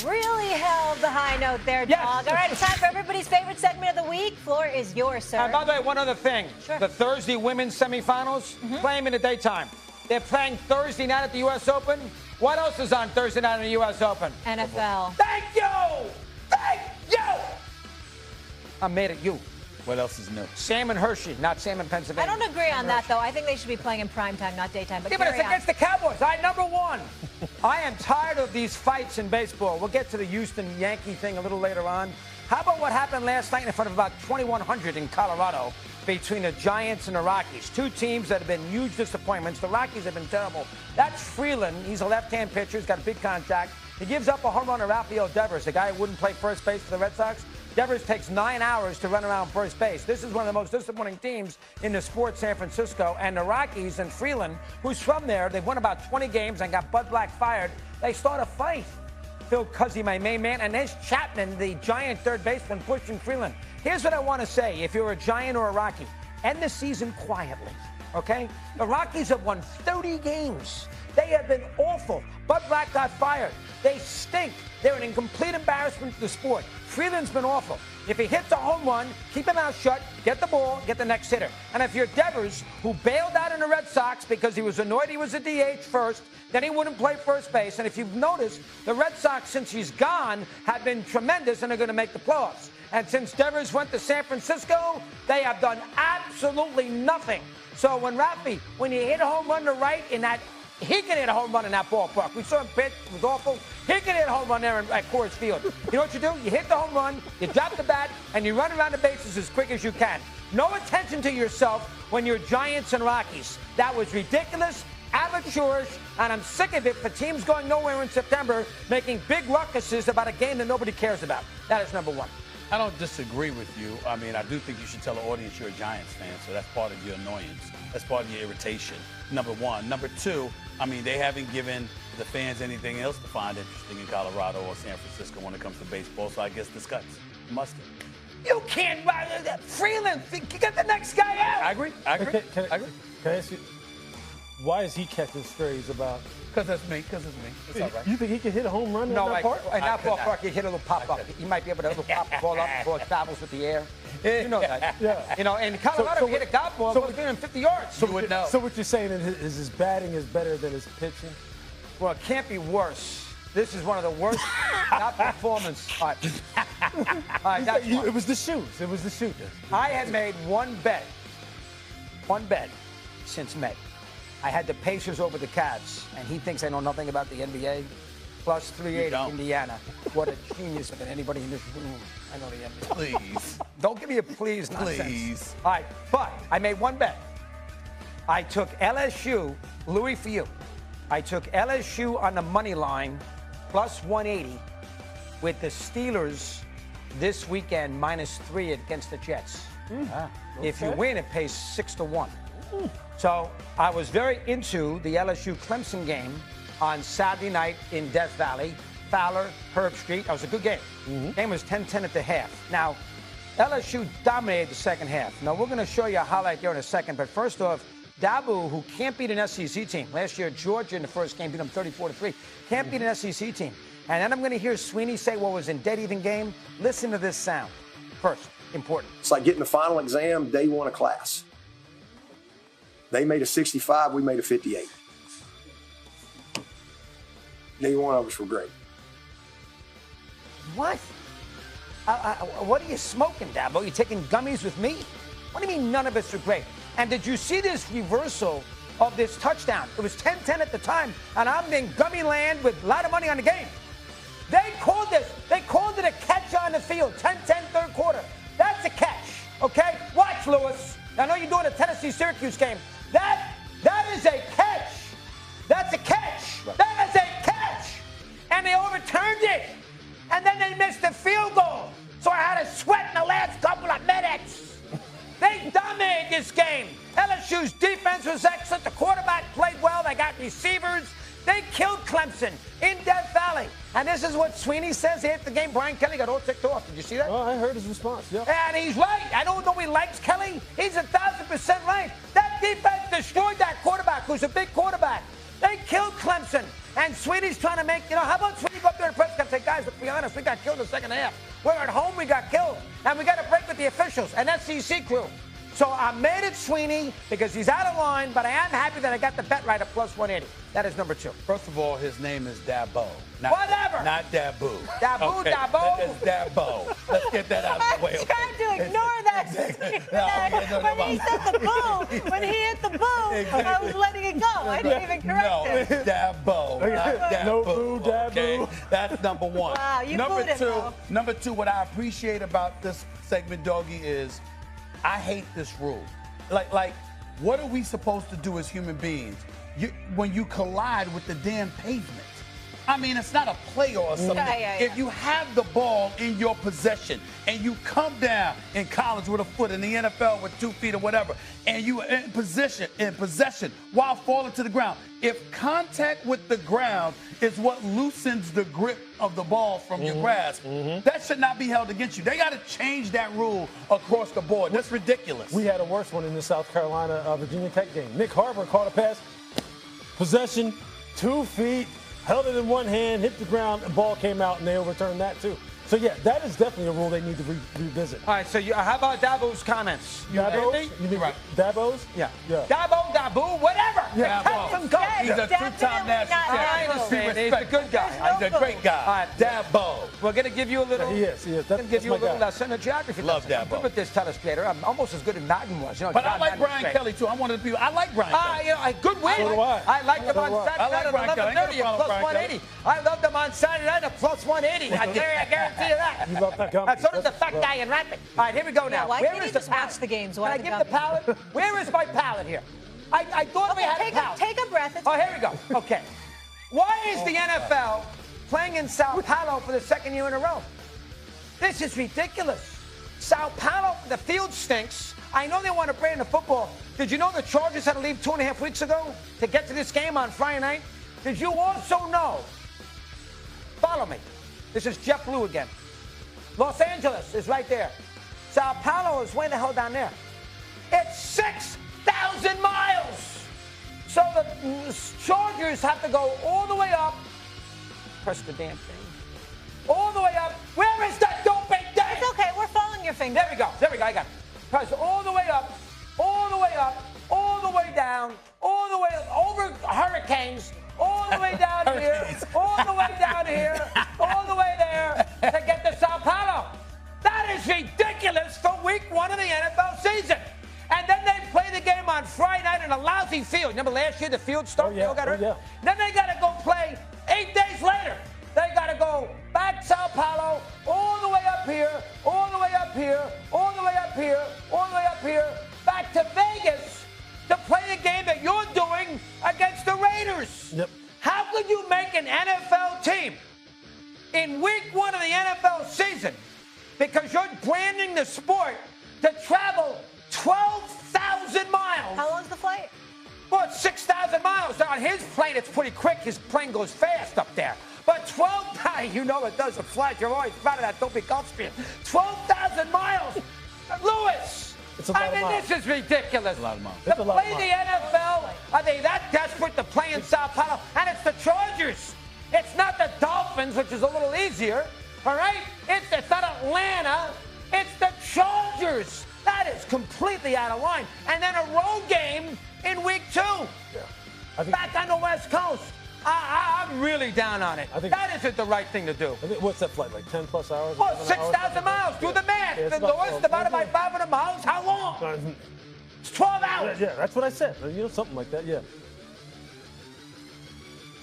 Really held the high note there, Yes. Dog. All right, it's time for everybody's favorite segment of the week. Floor is yours, sir. By the way, one other thing. Sure. The Thursday women's semifinals, play them in the daytime. They're playing Thursday night at the U.S. Open. What else is on Thursday night in the U.S. Open? NFL. Thank you! Thank you! I'm mad at you. What else is new? Sam and Hershey, not Sam in Pennsylvania. I don't agree on that, though. I think they should be playing in primetime, not daytime. But Yeah, but it's carry on. against the Cowboys. All right, number one. I am tired of these fights in baseball. We'll get to the Houston Yankee thing a little later on. How about what happened last night in front of about 2,100 in Colorado between the Giants and the Rockies? Two teams that have been huge disappointments. The Rockies have been terrible. That's Freeland. He's a left-hand pitcher. He's got a big contact. He gives up a home run to Rafael Devers, the guy who wouldn't play first base for the Red Sox. Devers takes 9 hours to run around first base. This is one of the most disappointing teams in the sport, San Francisco. And the Rockies and Freeland, who's from there, they've won about 20 games and got Bud Black fired. They start a fight. Phil Cuzzy, my main man, and there's Chapman, the Giant third baseman, pushing Freeland. Here's what I want to say. If you're a Giant or a Rocky, end the season quietly, okay? The Rockies have won 30 games. They have been awful. Bud Black got fired. They stink. They're an incomplete embarrassment to the sport. Freeland's been awful. If he hits a home run, keep him out shut, get the ball, get the next hitter. And if you're Devers, who bailed out in the Red Sox because he was annoyed he was a DH first, then he wouldn't play first base. And if you've noticed, the Red Sox, since he's gone, have been tremendous and are going to make the playoffs. And since Devers went to San Francisco, they have done absolutely nothing. So when you hit a home run to right in that, he can hit a home run in that ballpark. We saw him pitch. It was awful. He can hit a home run there at Coors Field. You know what you do? You hit the home run, you drop the bat, and you run around the bases as quick as you can. No attention to yourself when you're Giants and Rockies. That was ridiculous, amateurish, and I'm sick of it for teams going nowhere in September making big ruckuses about a game that nobody cares about. That is number one. I don't disagree with you. I mean, I do think you should tell the audience you're a Giants fan, so that's part of your annoyance. That's part of your irritation, number one. Number two, I mean, they haven't given the fans anything else to find interesting in Colorado or San Francisco when it comes to baseball, so I guess this cuts. Must have. You can't Freeland, get the next guy out. I agree. I agree. Can I agree. I ask you, why is he catching strays about? Because that's me. It's all right. You think he can hit a home run in that park? In that ballpark, you hit a little pop-up. You might be able to pop the ball up before it travels with the air. You know that. Yeah. You know, in Colorado, if you hit a golf ball, it's going 50 yards. You would know. So what you're saying is his batting is better than his pitching? Well, it can't be worse. This is one of the worst not performance. All right, that's one. It was the shoes. It was the shoes. I had made one bet since May. I had the Pacers over the Cavs, and he thinks I know nothing about the NBA. Plus 380 Indiana. What a genius than anybody in this room. I know the NBA. Please. Don't give me a please nonsense. Please. All right, but I made one bet. I took LSU, Louis for you. I took LSU on the money line, plus 180, with the Steelers this weekend, -3 against the Jets. If you win, it pays 6-1. So I was very into the LSU-Clemson game on Saturday night in Death Valley. Fowler, Herb Street. That was a good game. Game was 10-10 at the half. Now, LSU dominated the second half. Now, we're going to show you a highlight there in a second. But first off, Dabo, who can't beat an SEC team. Last year, Georgia in the first game beat them 34-3. Can't beat an SEC team. And then I'm going to hear Swinney say what was in dead-even game. Listen to this sound. First, important. It's like getting the final exam day one of class. They made a 65, we made a 58. Neither one of us were great. What? What are you smoking, Dabo? You taking gummies with me? What do you mean none of us are great? And did you see this reversal of this touchdown? It was 10-10 at the time, and I'm in gummy land with a lot of money on the game. They called this. They called it a catch on the field. 10-10 third quarter. That's a catch, okay? Watch, Lewis. I know you're doing a Tennessee-Syracuse game. That is a catch. That's a catch. Right. That is a catch. And they overturned it. And then they missed the field goal. So I had to sweat in the last couple of minutes. They dominated this game. LSU's defense was excellent. The quarterback played well. They got receivers. They killed Clemson in Death Valley. And this is what Swinney says after the game. Brian Kelly got all ticked off. Did you see that? Oh, I heard his response, yeah. And he's right. I don't know he likes Kelly. He's 1,000% right. That defense destroyed that quarterback, who's a big quarterback. They killed Clemson. And Swinney's trying to make, how about Swinney go up there and press conference and say, guys, look, We got killed in the second half. We're at home, we got killed. And we got to break with the officials and SEC crew. So I made it Swinney because he's out of line, but I am happy that I got the bet right at plus 180. That is number 2. First of all, his name is Dabo. Whatever. Not Dabu. Dabu, okay. Dabo. It's Dabo. Let's get that out of the way. I tried to ignore that. When he said the boo, when he hit the boo, I was letting it go. I didn't even correct him. It's Dabo. Not Dabu. No boo, Dabu. Okay? That's number 1. Wow, you booed him, though. Number 2, what I appreciate about this segment, Doggy, is I hate this rule. Like, what are we supposed to do as human beings when you collide with the damn pavement? I mean, it's not a play or something. Yeah. If you have the ball in your possession and you come down in college with a foot, in the NFL with 2 feet or whatever, and you are in possession while falling to the ground, if contact with the ground is what loosens the grip of the ball from your grasp, that should not be held against you. They got to change that rule across the board. That's ridiculous. We had a worse one in the South Carolina Virginia Tech game. Nick Harper caught a pass, possession, 2 feet, held it in one hand, hit the ground, the ball came out, and they overturned that too. So, yeah, that is definitely a rule they need to revisit. All right, so how about Dabo's comments? Dabo's? You mean right. Dabo's? Yeah. Yeah. Dabo, Dabu, whatever. Yeah, Cut some go. He's a 2-time national I champion. understand. He's a good guy. He's a great guy. All right, Dabo. We're going to give you a little. He is. We're going to give you a little lesson of geography. Love lesson. Dabo. I'm good with this telestrator. I'm almost as good as Madden was. You know, But I John like Madden was Brian great. Kelly, too. I'm one of the people. I like Brian Kelly. You know, a good win. So do I. I liked him So on do I. Saturday I like night Brian at Kelly. I ain't 11:30 got a at plus problem with Brian 180. I loved him on Saturday night at plus 180. I guarantee you that. You love that company. So does the fat guy in Rapid. All right, here we go now. why Where can't is you the just watch palette? the games? Can Why I the give the palette? Where is my palette here? I thought we had a palette. Take a breath. Oh, here we go. Okay. Why is the NFL playing in Sao Paulo for the 2nd year in a row? This is ridiculous. Sao Paulo, the field stinks. I know they want to brand the football. Did you know the Chargers had to leave 2.5 weeks ago to get to this game on Friday night? Did you also know? Follow me. This is Jeff Blue again. Los Angeles is right there. Sao Paulo is way the hell down there. It's 6,000 miles. So the Chargers have to go all the way up. Press the damn thing. All the way up. Where is that doping thing? It's okay. We're following your finger. There we go. There we go. I got it. Press all the way up, all the way up, all the way down, all the way over hurricanes, all the way down here, all the way down here, all the way there to get to Sao Paulo. That is ridiculous for week 1 of the NFL season. And then they play the game on Friday night in a lousy field. Remember last year the field got hurt? Yeah. Then they got to go play 8 days later. They got to go back Sao Paulo, all the way up here, all the way up here, all the way up here, all the way up here, back to Vegas to play the game that you're doing against the Raiders. Yep. How could you make an NFL team in week 1 of the NFL season because you're branding the sport to travel 12,000 miles? How long's the flight? Well, it's 6,000 miles. On his plane, it's pretty quick. His plane goes fast up there. But 12,000, you know it does a flight. You're always proud of that. Don't be Gulfstream. 12,000 miles. Lewis. It's a lot of miles. This is ridiculous. It's a lot of miles. To It's a lot of play the miles. NFL, are they that desperate to play in Sao Paulo? And it's the Chargers. It's not the Dolphins, which is a little easier. All right? It's not Atlanta. It's the Chargers. That is completely out of line. And then a road game in week 2. Yeah. Back on the West Coast. I'm really down on it. I think- That isn't the right thing to do. What's that flight, like 10 plus hours? Well, 11 hours? 6,000 miles. Do the math. Yeah, it's The about North 12. divided by Okay. 500 miles. How long? It's 12 hours. Yeah, that's what I said. You know, something like that, yeah.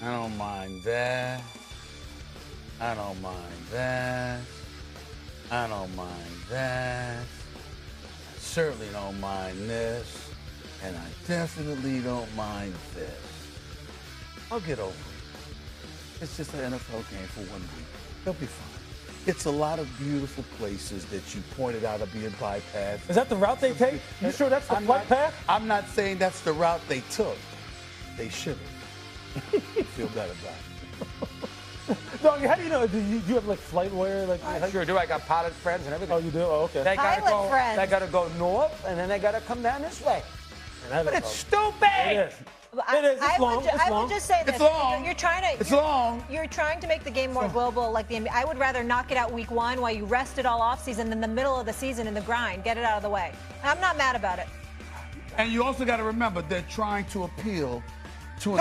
I don't mind that. I don't mind that. I don't mind that. I certainly don't mind this. And I definitely don't mind this. I'll get over it. It's just an NFL game for 1 week. They'll be fine. It's a lot of beautiful places that you pointed out are being bypassed. Is that the route they take? You sure that's the flight path? I'm not saying that's the route they took. They should have. Feel better about it. Dog, how do you know? Do you have like flight wear? Like, I sure do. I got pilot friends and everything. Oh, you do? Oh, okay. They gotta Pilot go. friends. They gotta go north, and then they gotta come down this way. And But it's It stupid. is. It is. It's long. I would just say this. It's long. You're trying to. It's long. You're trying to make the game more global, like the NBA. I would rather knock it out week 1 while you rest it all off season than the middle of the season in the grind. Get it out of the way. I'm not mad about it. And you also got to remember they're trying to appeal to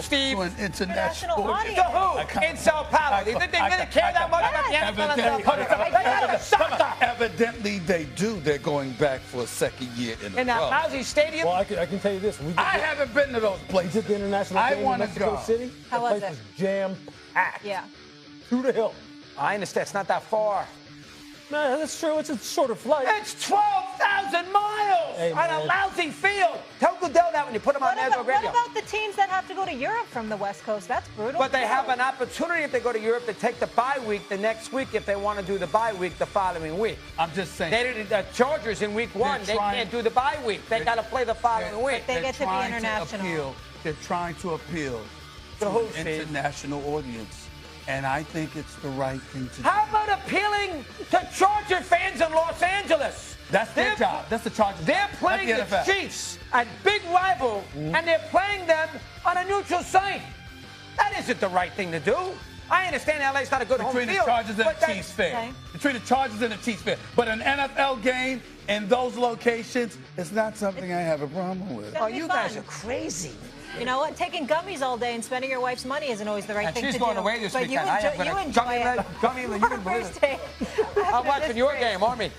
Steve? an international audience. To who? In Sao Paulo. You think they really care that much about the NFL in Sao Paulo? Evidently they do. They're going back for a second year in a In that row. lousy stadium? Well, I can tell you this. I haven't been to those We places. did the international I game in wanna Mexico go. City. How the was place it? was jam-packed. Yeah. To the hill. I understand. It's not that far. Man, that's true. It's a shorter flight. It's 12,000 miles Hey, on a man. lousy field. Tell Goodell that when you put him on network What radio. about the teams that have to go to Europe from the West Coast? That's brutal. But they have an opportunity if they go to Europe to take the bye week the next week if they want to do the bye week the following week. I'm just saying. They didn't. The Chargers in week 1, they trying- can't do the bye week. They got to play the following week. They They're get to be trying international. They're trying to appeal To to who, an Steve? international audience. And I think it's the right thing to do. How about appealing to Charger fans in Los Angeles? That's their They're- job. That's the Chargers' They're job. playing Not the NFL. Chiefs, a big rival, and they're playing them on a neutral site. That isn't the right thing to do. I understand LA's not a good home Between the field. Chargers and but the Chiefs fair. Okay. Between the Chargers and the Chiefs fair. But an NFL game in those locations is not something I have a problem with. Oh, It'll be you guys fun. are crazy. You know what? Taking gummies all day and spending your wife's money isn't always the right And thing she's to going do. away this but weekend. I am you gonna enjoy gummy it. you can believe it. First day I'm after watching this your break. game, Army.